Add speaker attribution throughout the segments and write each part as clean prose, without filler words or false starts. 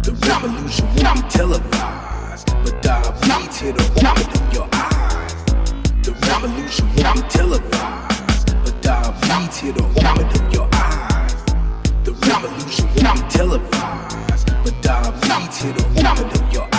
Speaker 1: The revolution won't be televised, but diabetes here to open up your eyes. The revolution won't be televised, but diabetes here to open up your eyes. The revolution won't be televised, but diabetes here to open up your eyes.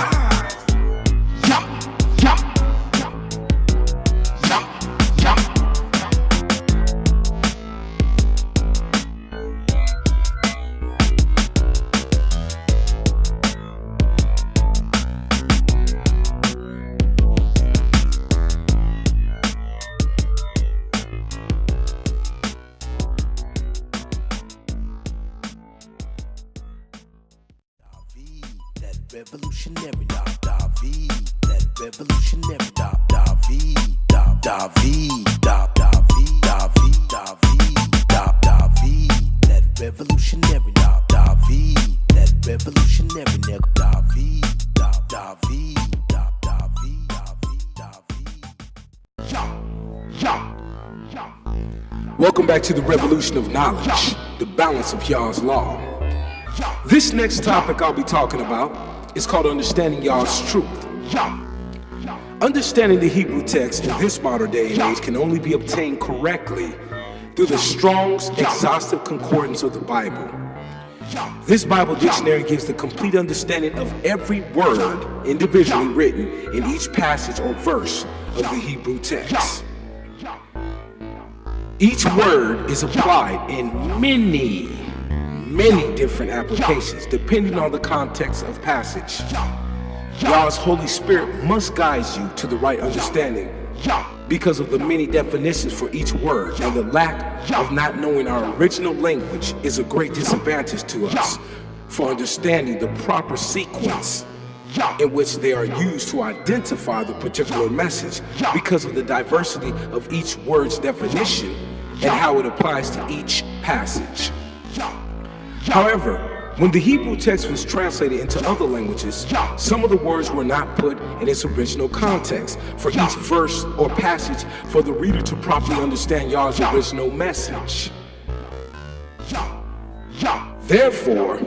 Speaker 1: Revolutionary, David, that revolutionary, David, that revolutionary, David, that revolutionary, David. Welcome back to the Revolution of Knowledge, the balance of Yah's law. This next topic I'll be talking about is called Understanding Yah's Truth. Understanding the Hebrew text in this modern day and age can only be obtained correctly through the Strong's exhaustive concordance of the Bible. This Bible dictionary gives the complete understanding of every word individually written in each passage or verse of the Hebrew text. Each word is applied in many different applications depending on the context of passage. Yah's Holy Spirit must guide you to the right understanding because of the many definitions for each word, and the lack of not knowing our original language is a great disadvantage to us for understanding the proper sequence in which they are used to identify the particular message because of the diversity of each word's definition and how it applies to each passage. However, when the Hebrew text was translated into other languages, some of the words were not put in its original context for each verse or passage for the reader to properly understand Yah's original message. Therefore,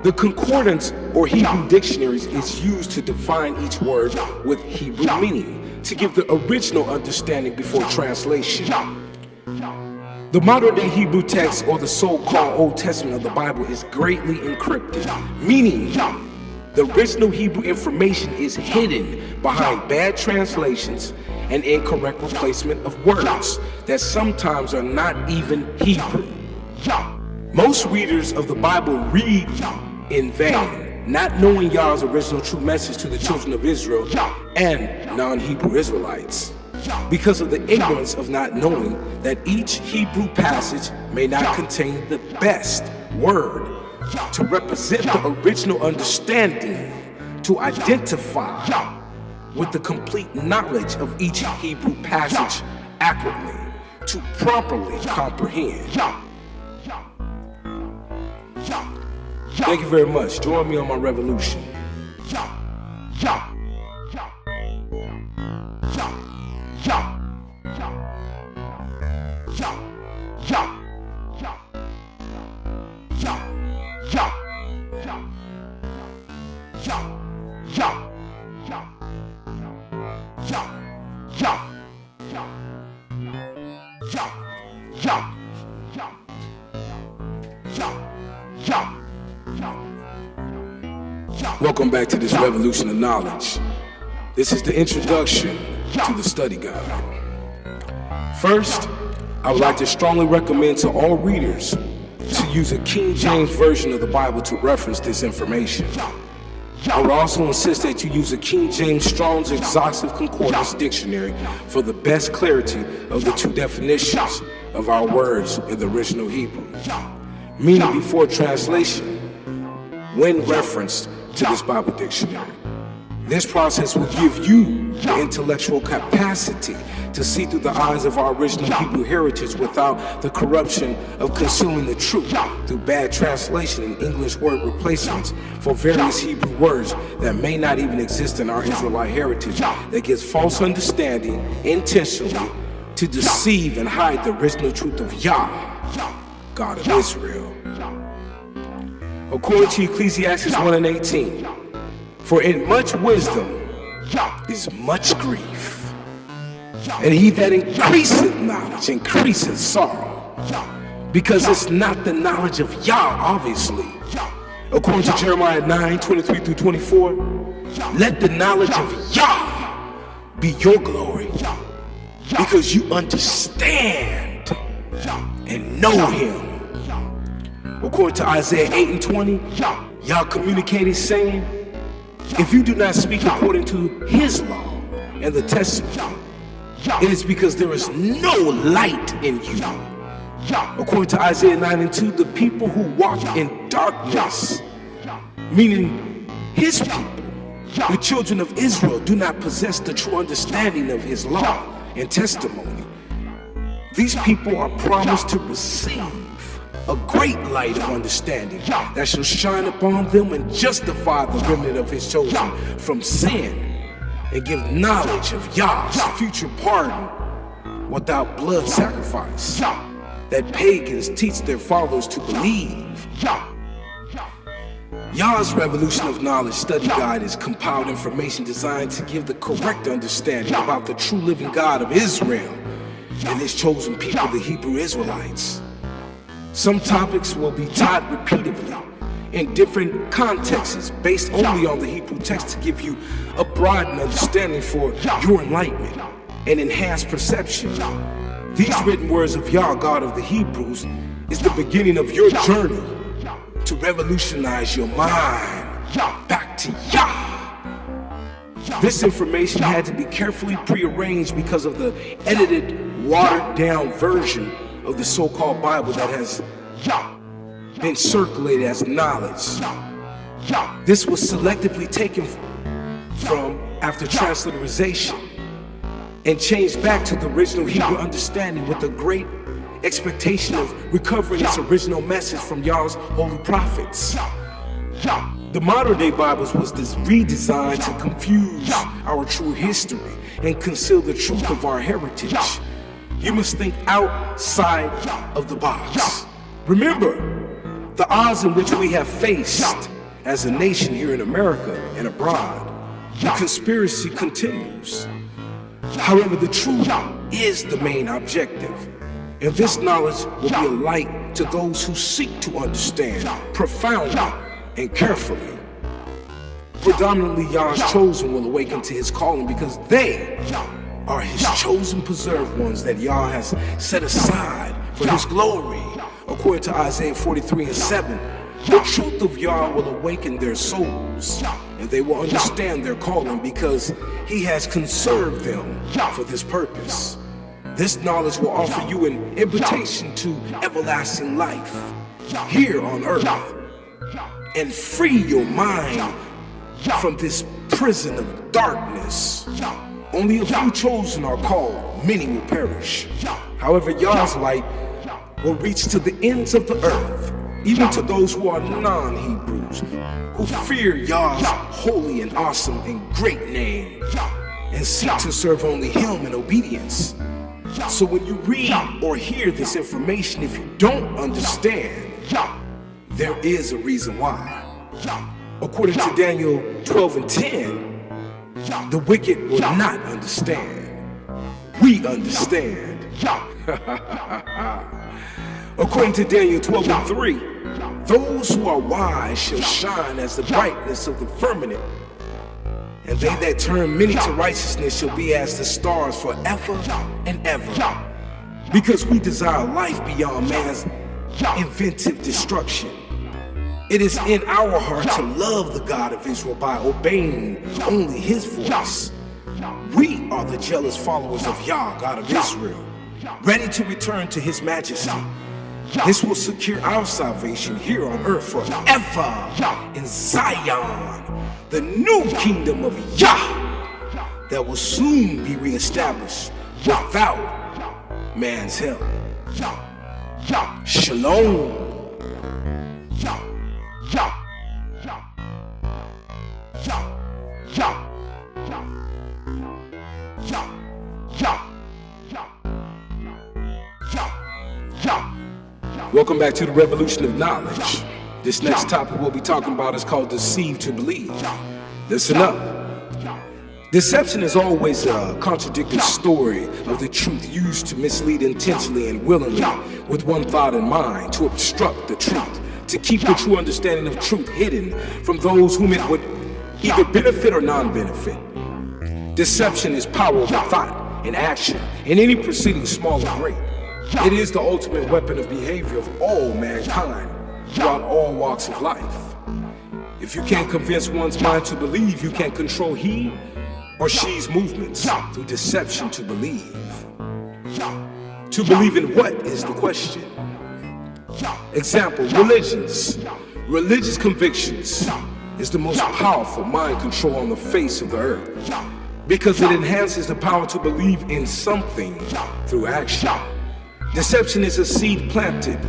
Speaker 1: the concordance or Hebrew dictionaries is used to define each word with Hebrew meaning to give the original understanding before translation. The modern-day Hebrew text, or the so-called Old Testament of the Bible, is greatly encrypted, meaning the original Hebrew information is hidden behind bad translations and incorrect replacement of words that sometimes are not even Hebrew. Most readers of the Bible read in vain, not knowing Yah's original true message to the children of Israel and non-Hebrew Israelites, because of the ignorance of not knowing that each Hebrew passage may not contain the best word to represent the original understanding, to identify with the complete knowledge of each Hebrew passage accurately, to properly comprehend. Thank you very much. Join me on my revolution. Welcome back to this Revolution of Knowledge. This is the introduction to the study guide. First, I would like to strongly recommend to all readers to use a King James version of the Bible to reference this information. I would also insist that you use a King James Strong's Exhaustive Concordance Dictionary for the best clarity of the two definitions of our words in the original Hebrew, meaning before translation, when referenced to this Bible dictionary. This process will give you the intellectual capacity to see through the eyes of our original Hebrew heritage without the corruption of consuming the truth through bad translation and English word replacements for various Hebrew words that may not even exist in our Israelite heritage, that gives false understanding intentionally to deceive and hide the original truth of Yah, God of Israel. According to Ecclesiastes 1 and 18, for in much wisdom is much grief, and he that increaseth knowledge increaseth sorrow, because it's not the knowledge of Yah, obviously. According to Jeremiah 9, 23 through 24, let the knowledge of Yah be your glory, because you understand and know him. According to Isaiah 8 and 20, Yah communicated saying, if you do not speak according to his law and the testament, it is because there is no light in you. According to Isaiah 9 and 2, the people who walk in darkness, meaning his people, the children of Israel, do not possess the true understanding of his law and testimony. These people are promised to receive a great light of understanding that shall shine upon them and justify the remnant of his chosen from sin, and give knowledge of Yah's future pardon without blood sacrifice that pagans teach their followers to believe. Yah's Revolution of Knowledge study guide is compiled information designed to give the correct understanding about the true living God of Israel and his chosen people, the Hebrew Israelites. Some topics will be taught repeatedly in different contexts based only on the Hebrew text to give you a broadened understanding for your enlightenment and enhanced perception. These written words of Yah, God of the Hebrews, is the beginning of your journey to revolutionize your mind back to Yah. This information had to be carefully prearranged because of the edited, watered-down version of the so-called Bible that has been circulated as knowledge. This was selectively taken from after transliteration and changed back to the original Hebrew understanding with a great expectation of recovering its original message from Yah's holy prophets. The modern day Bibles was redesigned to confuse our true history and conceal the truth of our heritage. You must think outside of the box. Remember, the odds in which we have faced as a nation here in America and abroad, the conspiracy continues. However, the truth is the main objective, and this knowledge will be a light to those who seek to understand profoundly and carefully. Predominantly, Yah's chosen will awaken to his calling because they are his chosen preserved ones that Yah has set aside for his glory. According to Isaiah 43 and 7, the truth of Yah will awaken their souls, and they will understand their calling because he has conserved them for this purpose. This knowledge will offer you an invitation to everlasting life here on earth and free your mind from this prison of darkness. Only a few chosen are called, many will perish. However, Yah's light will reach to the ends of the earth, even to those who are non-Hebrews, who fear Yah's holy and awesome and great name, and seek to serve only him in obedience. So when you read or hear this information, if you don't understand, there is a reason why. According to Daniel 12 and 10, the wicked will not understand. We understand. According to Daniel 12 and 3, those who are wise shall shine as the brightness of the firmament, and they that turn many to righteousness shall be as the stars forever and ever. Because we desire life beyond man's inventive destruction, it is in our heart to love the God of Israel by obeying only his voice. We are the jealous followers of Yah, God of Israel, ready to return to his majesty. This will secure our salvation here on earth forever in Zion, the new kingdom of Yah that will soon be reestablished without man's help. Shalom. Welcome back to the Revolution of Knowledge. This next topic we'll be talking about is called deceive to believe. Listen up. Deception is always a contradictory story of the truth used to mislead intentionally and willingly with one thought in mind, to obstruct the truth, to keep the true understanding of truth hidden from those whom it would either benefit or non-benefit. Deception is power over thought and action in any proceeding, small or great. It is the ultimate weapon of behavior of all mankind throughout all walks of life. If you can't convince one's mind to believe, you can't control he or she's movements through deception to believe. To believe in what is the question? Example, religions. Religious convictions is the most powerful mind control on the face of the earth because it enhances the power to believe in something through action. Deception is a seed planted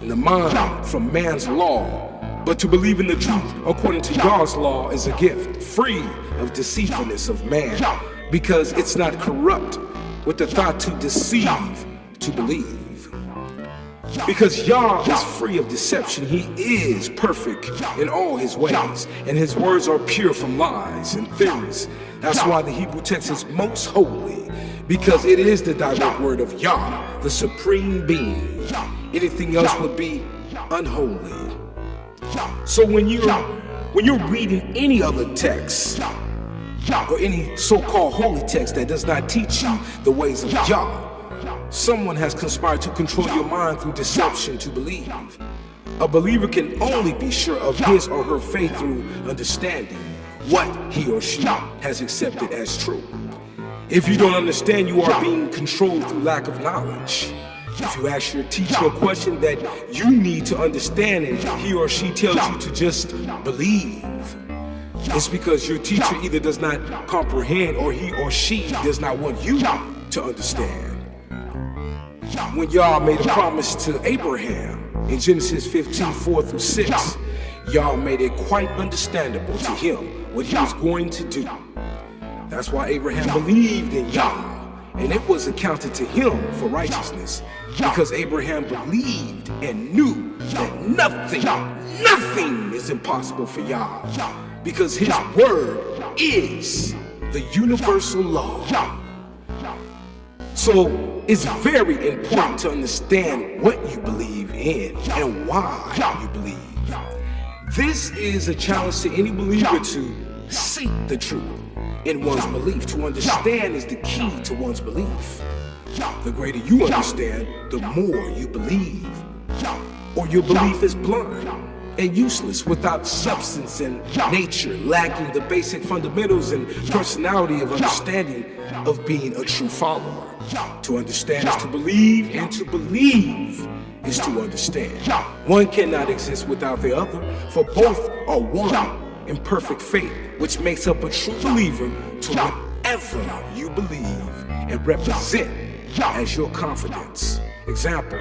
Speaker 1: in the mind from man's law, but to believe in the truth according to God's law is a gift, free of deceitfulness of man, because it's not corrupt with the thought to deceive, to believe. Because Yah is free of deception, he is perfect in all his ways, and his words are pure from lies and theories. That's why the Hebrew text is most holy, because it is the direct word of Yah, the supreme being. Anything else would be unholy. So when you're reading any other text, or any so-called holy text that does not teach you the ways of Yah, someone has conspired to control your mind through deception to believe. A believer can only be sure of his or her faith through understanding what he or she has accepted as true. If you don't understand, you are being controlled through lack of knowledge. If you ask your teacher a question that you need to understand and he or she tells you to just believe, it's because your teacher either does not comprehend or he or she does not want you to understand. When Yah made a promise to Abraham in Genesis 15:4-6, Yah made it quite understandable to him what he was going to do. That's why Abraham believed in Yah, and it was accounted to him for righteousness, because Abraham believed and knew that nothing is impossible for Yah, because his word is the universal law. So it's very important to understand what you believe in and why you believe. This is a challenge to any believer to seek the truth in one's belief. To understand is the key to one's belief. The greater you understand, the more you believe. Or your belief is blind and useless, without substance and nature, lacking the basic fundamentals and personality of understanding of being a true follower. To understand is to believe, and to believe is to understand. One cannot exist without the other, for both are one in perfect faith, which makes up a true believer to whatever you believe and represent as your confidence. Example,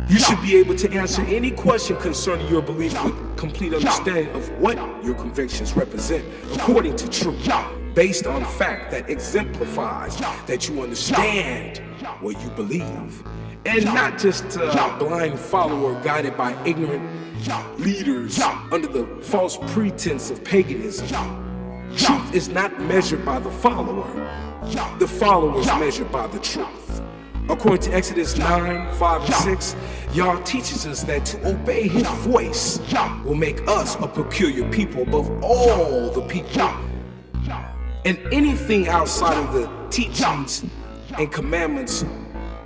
Speaker 1: you should be able to answer any question concerning your belief with complete understanding of what your convictions represent according to truth, based on fact that exemplifies that you understand what you believe, and not just a blind follower guided by ignorant leaders under the false pretense of paganism. Truth is not measured by the follower. The follower is measured by the truth. According to Exodus 9:5-6, Yah teaches us that to obey his voice will make us a peculiar people above all the people. And anything outside of the teachings and commandments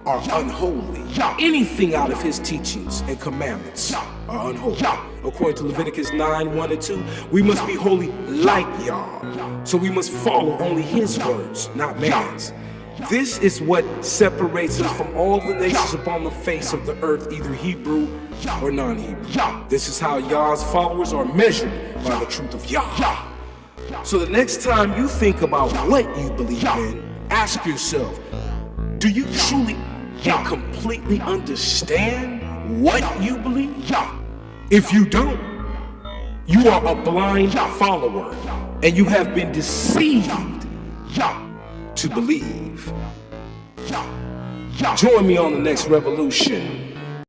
Speaker 1: are unholy. Anything out of his teachings and commandments are unholy. According to Leviticus 9:1-2, we must be holy like Yah. So we must follow only his words, not man's. This is what separates us from all the nations upon the face of the earth, either Hebrew or non-Hebrew. This is how Yah's followers are measured by the truth of Yah. So the next time you think about what you believe in, ask yourself, do you truly and completely understand what you believe? If you don't, you are a blind follower and you have been deceived to believe. Join me on the next revolution.